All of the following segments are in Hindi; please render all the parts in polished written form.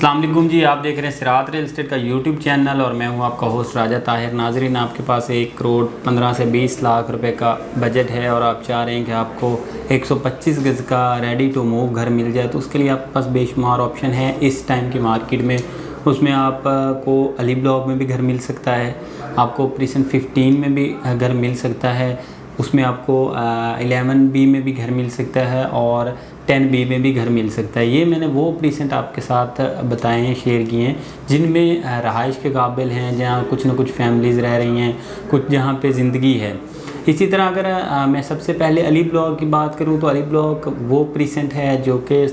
अस्सलाम वालेकुम जी, आप देख रहे हैं सिरात रियल एस्टेट का यूट्यूब चैनल और मैं हूं आपका होस्ट राजा ताहिर। नाजरीन, आपके पास 1 करोड़ 15 से 20 लाख रुपए का बजट है और आप चाह रहे हैं कि आपको 125 गज़ का रेडी टू मूव घर मिल जाए, तो उसके लिए आपके पास बेशुमार ऑप्शन है इस टाइम की मार्केट में। उसमें आपको अली ब्लॉक में भी घर मिल सकता है, आपको प्रीसन 15 में भी घर मिल सकता है, उसमें आपको 11B में भी घर मिल सकता है और 10B में भी घर मिल सकता है। ये मैंने वो प्रीसेंट आपके साथ बताए हैं, शेयर किए हैं, जिनमें रहाइश के काबिल हैं, जहाँ कुछ ना कुछ फैमिलीज़ रह रही हैं, कुछ जहाँ पे ज़िंदगी है। इसी तरह अगर मैं सबसे पहले अली ब्लॉक की बात करूँ तो अली ब्लॉक वो प्रीसेंट है जो कि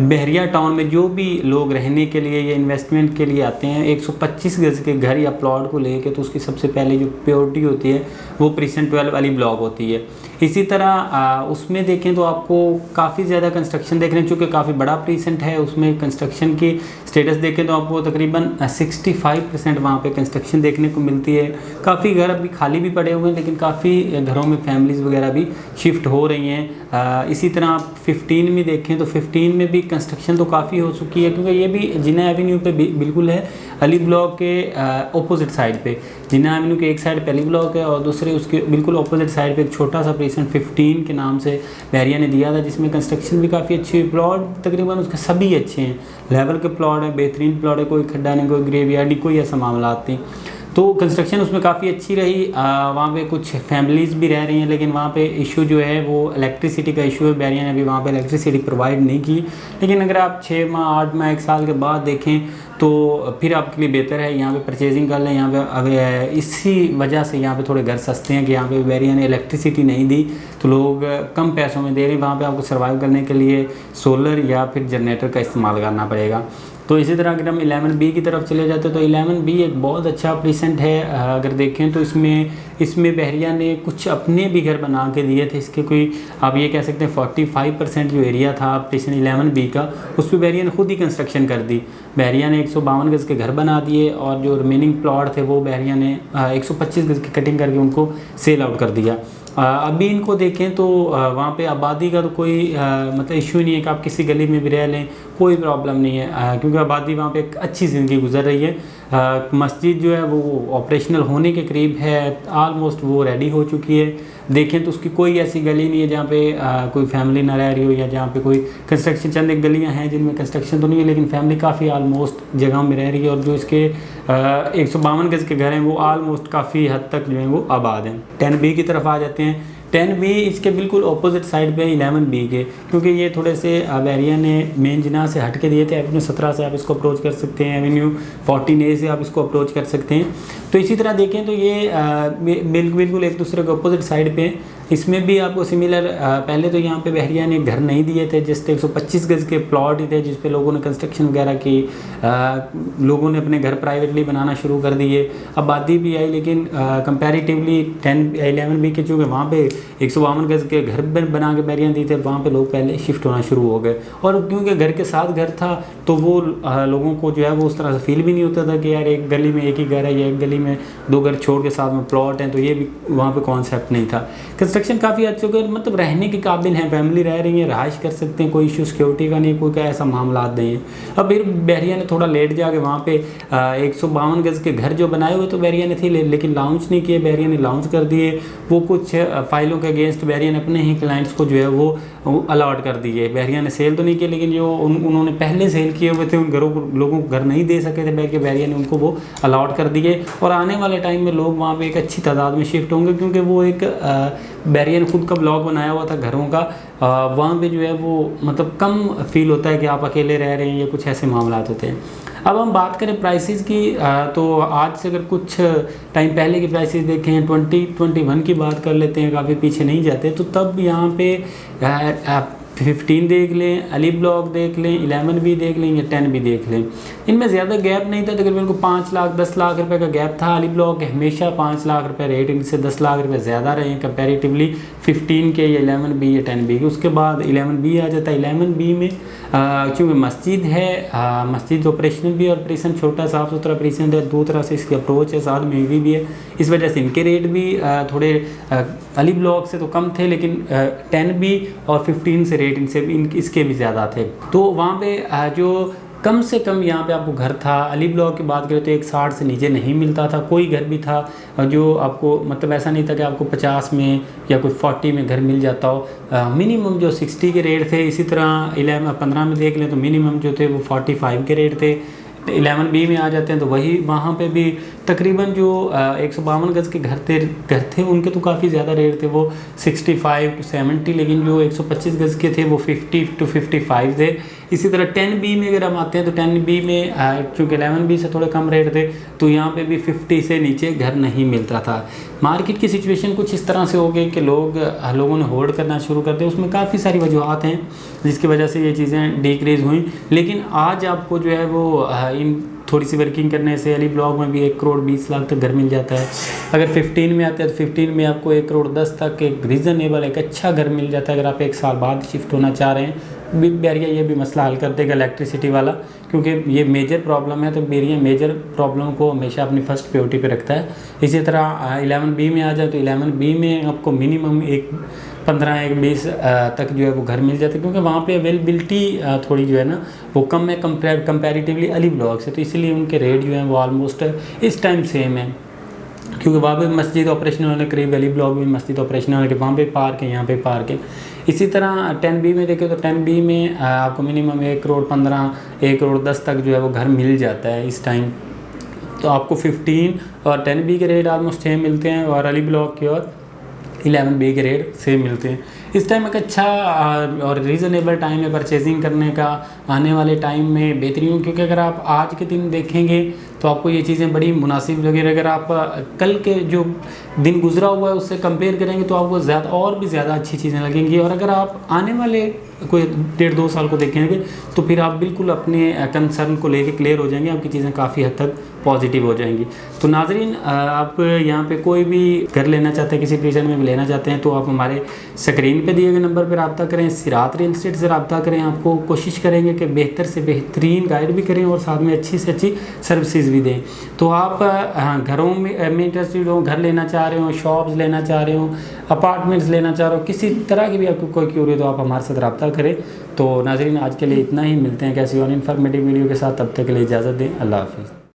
बहरिया टाउन में जो भी लोग रहने के लिए या इन्वेस्टमेंट के लिए आते हैं 125 गज़ के घर या प्लॉट को लेके, तो उसकी सबसे पहले जो प्योरिटी होती है वो प्रीसेंट 12 अली ब्लॉक होती है। इसी तरह उसमें देखें तो आपको काफ़ी ज़्यादा कंस्ट्रक्शन देख रहे हैं, चूँकि काफ़ी बड़ा प्रीसेंट है। उसमें कंस्ट्रक्शन की स्टेटस देखें तो आपको तकरीबन 65% वहाँ पे कंस्ट्रक्शन देखने को मिलती है। काफ़ी घर अभी खाली भी पड़े हुए हैं, लेकिन काफ़ी घरों में फैमिलीज़ वगैरह भी शिफ्ट हो रही हैं। इसी तरह आप 15 में देखें तो 15 में भी कंस्ट्रक्शन तो काफ़ी हो चुकी है, क्योंकि ये भी जिन्ना एवेन्यू पे बिल्कुल है, अली ब्लॉक के ऑपोजिट साइड पे। जिन्ना एवेन्यू के एक साइड पे अली ब्लॉक है और दूसरे उसके बिल्कुल ऑपोजिट साइड पे एक छोटा सा प्रीसेंट 15 के नाम से बहरिया ने दिया था, जिसमें कंस्ट्रक्शन भी काफ़ी अच्छी हुई। प्लॉट तकरीबन उसके सभी अच्छे हैं, लेवल के प्लॉट है, बेहतरीन प्लॉट है, कोई खड्डा नहीं, कोई ग्रेवयार्ड, कोई ऐसा मामला नहीं। तो कंस्ट्रक्शन उसमें काफ़ी अच्छी रही। वहाँ पे कुछ फैमिलीज़ भी रह रही हैं, लेकिन वहाँ पे इशू जो है वो इलेक्ट्रिसिटी का इशू है। बहरिया ने अभी वहाँ पे इलेक्ट्रिसिटी प्रोवाइड नहीं की, लेकिन अगर आप 6 माह 8 माह 1 साल के बाद देखें तो फिर आपके लिए बेहतर है यहाँ पे परचेजिंग कर लें। यहाँ पे इसी वजह से यहाँ पे थोड़े घर सस्ते हैं कि यहाँ पे बहरिया ने इलेक्ट्रिसिटी नहीं दी, तो लोग कम पैसों में दे रहे हैं। वहाँ पे आपको सर्वाइव करने के लिए सोलर या फिर जनरेटर का इस्तेमाल करना पड़ेगा। तो इसी तरह अगर हम 11B की तरफ चले जाते तो 11B एक बहुत अच्छा प्रीसेंट है। अगर देखें तो इसमें बहरिया ने कुछ अपने भी घर बना के दिए थे। इसके कोई आप ये कह सकते हैं 45% जो एरिया था प्रीसेंट 11B का, उस पर बहरिया ने खुद ही कंस्ट्रक्शन कर दी। बहरिया ने 152 गज़ के घर बना दिए और जो रिमेनिंग प्लॉट थे वो बहरिया ने 125 गज़ की कटिंग करके उनको सेल आउट कर दिया। अभी इनको देखें तो वहाँ पे आबादी का तो कोई मतलब इशू ही नहीं है कि आप किसी गली में भी रह लें, कोई प्रॉब्लम नहीं है, क्योंकि आबादी वहाँ पे एक अच्छी ज़िंदगी गुजर रही है। मस्जिद जो है वो ऑपरेशनल होने के करीब है, आलमोस्ट वो रेडी हो चुकी है। देखें तो उसकी कोई ऐसी गली नहीं है जहाँ पे कोई फैमिली ना रह रही हो, या जहाँ पे कोई कंस्ट्रक्शन। चंद एक गलियाँ हैं जिनमें कंस्ट्रक्शन तो नहीं है, लेकिन फैमिली काफ़ी आलमोस्ट जगह में रह रही है। और जो इसके 152 गज़ के घर हैं वो आलमोस्ट काफ़ी हद तक जो है वो आबाद हैं। 10B की तरफ आ जाते हैं। 10B इसके बिल्कुल ऑपोजिट साइड पे 11B के, क्योंकि ये थोड़े से बहरिया ने मेन जिना से हट के दिए थे। एवेन्यू 17 से आप इसको अप्रोच कर सकते हैं, एवेन्यू 14A से आप इसको अप्रोच कर सकते हैं। तो इसी तरह देखें तो ये बिल्कुल एक दूसरे के ऑपोजिट साइड पे। इसमें भी आपको सिमिलर पहले तो यहाँ पे बहरिया ने घर नहीं दिए थे, जस्ट 125 गज़ के प्लॉट ही थे जिस पे लोगों ने कंस्ट्रक्शन वगैरह की। लोगों ने अपने घर प्राइवेटली बनाना शुरू कर दिए, आबादी भी आई, लेकिन कंपैरेटिवली 11B के चूँकि वहाँ पे 152 गज़ के घर बना के बहरिया दी थे, वहाँ पे लोग पहले शिफ्ट होना शुरू हो गए। और क्योंकि घर के साथ घर था तो वो लोगों को जो है वो उस तरह से फील भी नहीं होता था कि यार एक गली में एक ही घर है या एक गली में 2 घर छोड़ के साथ में प्लॉट हैं, तो ये भी वहाँ पे कॉन्सेप्ट नहीं था। कंस्ट्रक्शन काफ़ी अच्छे हो गए, मतलब रहने के काबिल हैं, फैमिली रह रही है, रहाइश कर सकते हैं, कोई इशू सिक्योरिटी का नहीं, कोई ऐसा मामला नहीं है। अब फिर बहरिया ने थोड़ा लेट जाके वहाँ पे 152 गज़ के घर जो बनाए हुए तो बहरिया ने थे, लेकिन लॉन्च नहीं किए। बहरिया ने लॉन्च कर दिए, वो कुछ फाइलों के अगेंस्ट बहरिया ने अपने ही क्लाइंट्स को जो है वो अलॉट कर दिए। बहरिया ने सेल तो नहीं किए, लेकिन जो उन्होंने पहले सेल किए हुए थे उन घरों को लोगों को घर नहीं दे सके थे बहरिया ने उनको वो अलॉट कर दिए। और आने वाले टाइम में लोग वहाँ पे एक अच्छी तादाद में शिफ्ट होंगे, क्योंकि वो एक बहरिया ने खुद का ब्लॉग बनाया हुआ था घरों का। वहाँ पे जो है वो मतलब कम फील होता है कि आप अकेले रह रहे हैं, या कुछ ऐसे मामला होते हैं। अब हम बात करें प्राइसेस की, तो आज से अगर कुछ टाइम पहले की प्राइसेस देखें, 2021 की बात कर लेते हैं, काफ़ी पीछे नहीं जाते, तो तब यहाँ पे 15 देख लें, अली ब्लॉक देख लें, 11B देख लें या 10B देख लें, इनमें ज़्यादा गैप नहीं था। तकरीबन को 5 लाख 10 लाख रुपए का गैप था। अली ब्लॉक के हमेशा 5 लाख रुपए रेट, इनसे 10 लाख रुपए ज़्यादा रहे कंपैरेटिवली 15 के या 11B या 10B के। उसके बाद 11B आ जाता है। 11B में चूँकि मस्जिद है, मस्जिद ऑपरेशनल भी और प्रीसेंट छोटा साफ़ सुथरा प्रीसेंट है, 2 तरह से इसकी अप्रोच है, साथ में ईवी भी है, इस वजह से इनके रेट भी थोड़े अली ब्लॉक से तो कम थे, लेकिन 10B और 15 से रेट इनसे भी इसके भी ज़्यादा थे। तो वहाँ पे जो कम से कम यहाँ पे आपको घर था। अली ब्लॉक की बात करें तो 160 से नीचे नहीं मिलता था, कोई घर भी था जो आपको मतलब ऐसा नहीं था कि आपको 50 में या कोई 40 में घर मिल जाता हो। मिनिमम जो 60 के रेट थे, इसी तरह 15 में देख लें तो मिनिमम जो थे वो 45 के रेट थे। 11B में आ जाते हैं तो वही वहाँ पे भी तकरीबन जो 152 गज़ के घर थे उनके तो काफ़ी ज़्यादा रेट थे, वो 65 to 70, लेकिन जो 125 गज़ के थे वो 50 to 55 थे। इसी तरह 10B में अगर हम आते हैं तो 10B में चूँकि 11B से थोड़े कम रेट थे तो यहाँ पे भी 50 से नीचे घर नहीं मिलता था। मार्केट की सिचुएशन कुछ इस तरह से हो गई कि लोगों ने होल्ड करना शुरू कर दिया। उसमें काफ़ी सारी वजूहत हैं जिसकी वजह से ये चीज़ें डिक्रीज़ हुई, लेकिन आज आपको जो है वो इन थोड़ी सी वर्किंग करने से अली ब्लॉक में भी 1 करोड़ 20 लाख तक घर मिल जाता है। अगर 15 में आते हैं तो 15 में आपको 1 करोड़ 10 तक एक रीज़नेबल एक अच्छा घर मिल जाता है। अगर आप 1 साल बाद शिफ्ट होना चाह रहे हैं, बैरिया ये भी मसला हल कर देगा इलेक्ट्रिसिटी वाला, क्योंकि ये मेजर प्रॉब्लम है। तो बैरिया मेजर प्रॉब्लम को हमेशा अपनी फर्स्ट प्रायोरिटी पे रखता है। इसी तरह 11B में आ जाए तो 11B में आपको मिनिमम 15-20 तक जो है वो घर मिल जाता है, क्योंकि वहाँ पे अवेलेबिलिटी थोड़ी जो है ना वो कम है कंपैरेटिवली अली ब्लॉक से, तो इसीलिए उनके रेट जो हैं वो ऑलमोस्ट इस टाइम सेम है। क्योंकि वहाँ पे मस्जिद ऑपरेशनल होने करीब अली ब्लॉक में मस्जिद ऑपरेशनल होने के वहाँ पे पार्क है, यहाँ पे पार्क है। इसी तरह 10B में देखें तो 10B में आपको मिनिमम 1 करोड़ 15, 1 करोड़ 10 तक जो है वो घर मिल जाता है इस टाइम। तो आपको 15 और 10B के रेट ऑलमोस्ट सेम मिलते हैं और अली ब्लॉक के और 11B के रेट सेम मिलते हैं। इस टाइम एक अच्छा और रीज़नेबल टाइम है परचेजिंग करने का, आने वाले टाइम में बेहतरीन, क्योंकि अगर आप आज के दिन देखेंगे तो आपको ये चीज़ें बड़ी मुनासिब लगेगी। अगर आप कल के जो दिन गुजरा हुआ है उससे कंपेयर करेंगे तो आपको ज़्यादा और भी ज़्यादा अच्छी चीज़ें लगेंगी। और अगर आप आने वाले कोई 1.5-2 साल को देखेंगे तो फिर आप बिल्कुल अपने कंसर्न को लेके क्लियर हो जाएंगे, आपकी चीज़ें काफ़ी हद तक पॉजिटिव हो जाएंगी। तो नाजरीन, आप यहाँ पे कोई भी घर लेना चाहते हैं, किसी रीजन में भी लेना चाहते हैं, तो आप हमारे स्क्रीन पे दिए गए नंबर पर रब्ता करें, सिरात रियल एस्टेट से रब्ता करें। आपको कोशिश करेंगे कि बेहतर से बेहतरीन गाइड भी करें और साथ में अच्छी से अच्छी सर्विसेज भी दें। तो आप घरों में इंटरेस्टेड हो, घर लेना चाह रहे हो, शॉप्स लेना चाह रहे हो, अपार्टमेंट्स लेना चाह रहे हो, किसी तरह की भी आपको कोई क्यूरी तो आप हमारे साथ रब्ता करें। तो नाजरीन, आज के लिए इतना ही, मिलते हैं कैसी और इन्फॉर्मेटिव वीडियो के साथ, तब तक के लिए इजाज़त दें। अल्लाह हाफिज़।